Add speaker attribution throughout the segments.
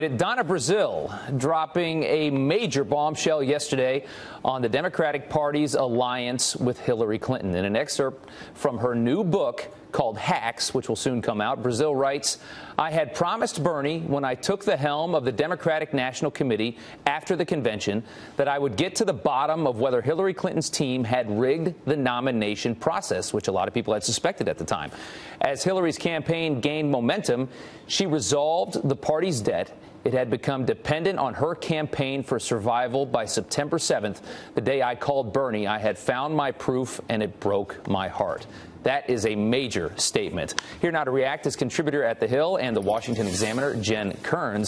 Speaker 1: Donna Brazile dropping a major bombshell yesterday on the Democratic Party's alliance with Hillary Clinton. In an excerpt from her new book called Hacks, which will soon come out, Brazile writes, "I had promised Bernie when I took the helm of the Democratic National Committee after the convention that I would get to the bottom of whether Hillary Clinton's team had rigged the nomination process," which a lot of people had suspected at the time. As Hillary's campaign gained momentum, she resolved the party's debt. It had become dependent on her campaign for survival. By September 7th, the day I called Bernie, I had found my proof, and it broke my heart. That is a major statement. Here now to react is contributor at The Hill and the Washington Examiner, Jen Kern.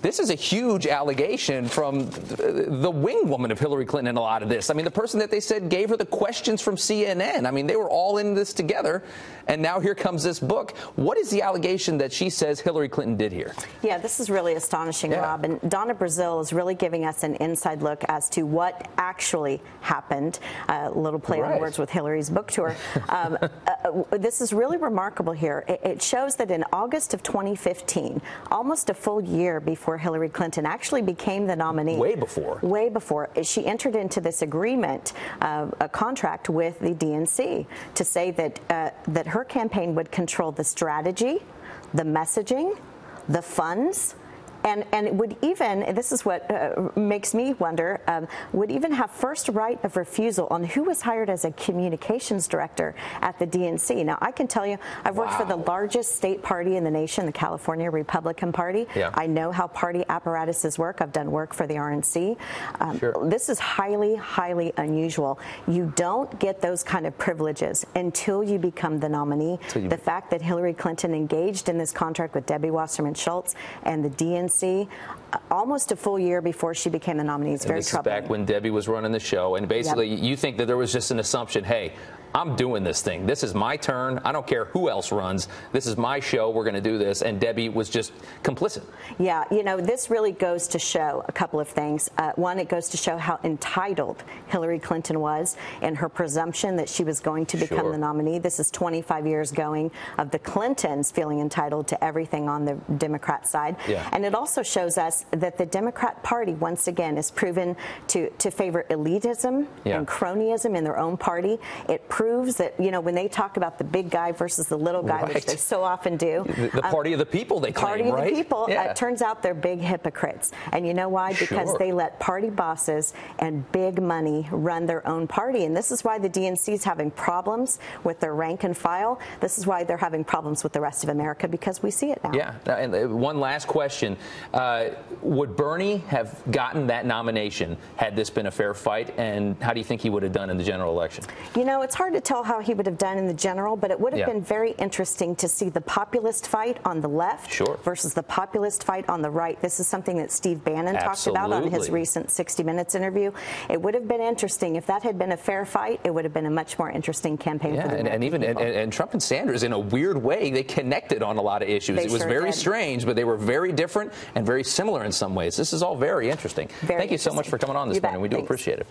Speaker 1: This is a huge allegation from the wing woman of Hillary Clinton in a lot of this. I mean, the person that they said gave her the questions from CNN. I mean, they were all in this together. And now here comes this book. What is the allegation that she says Hillary Clinton did here?
Speaker 2: Yeah, this is really astonishing, Rob. And Donna Brazile is really giving us an inside look as to what actually happened. A little play on words with Hillary's book tour. This is really remarkable here. It shows that in August of 2015, almost a full year before Hillary Clinton actually became the nominee. Way before. She entered into this agreement, a contract with the DNC to say that that her campaign would control the strategy, the messaging, the funds, and it would even, this is what makes me wonder, would even have first right of refusal on who was hired as a communications director at the DNC. Now, I can tell you, I've worked for the largest state party in the nation, the California Republican Party. I know how party apparatuses work. I've done work for the RNC. This is highly, highly unusual. You don't get those kind of privileges until you become the nominee. The fact that Hillary Clinton engaged in this contract with Debbie Wasserman Schultz and the DNC almost a full year before she became the nominee is very troubling.
Speaker 1: This is back when Debbie was running the show, and basically you think that there was just an assumption, hey, I'm doing this thing. This is my turn. I don't care who else runs. This is my show. We're going to do this. And Debbie was just complicit. Yeah,
Speaker 2: you know, this really goes to show a couple of things. One, it goes to show how entitled Hillary Clinton was in her presumption that she was going to become the nominee. This is 25 years going of the Clintons feeling entitled to everything on the Democrat side. And it also shows us that the Democrat Party, once again, is proven to favor elitism and cronyism in their own party. It proves that, you know, when they talk about the big guy versus the little guy, which they so often do.
Speaker 1: The party of the people, they claim,
Speaker 2: Party of the people. It turns out they're big hypocrites. And you know why? Because they let party bosses and big money run their own party. And this is why the DNC is having problems with their rank and file. This is why they're having problems with the rest of America, because we see it now.
Speaker 1: Yeah. And one last question. Would Bernie have gotten that nomination had this been a fair fight? And how do you think he would have done in the general election?
Speaker 2: You know, it's hard to tell how he would have done in the general, but it would have been very interesting to see the populist fight on the left versus the populist fight on the right. This is something that Steve Bannon talked about on his recent 60 Minutes interview. It would have been interesting. If that had been a fair fight, it would have been a much more interesting campaign for the American people.
Speaker 1: And Trump and Sanders, in a weird way, they connected on a lot of issues. It was very strange, but they were very different and very similar in some ways. This is all very interesting. Thank you so much for coming on this morning. We do appreciate it.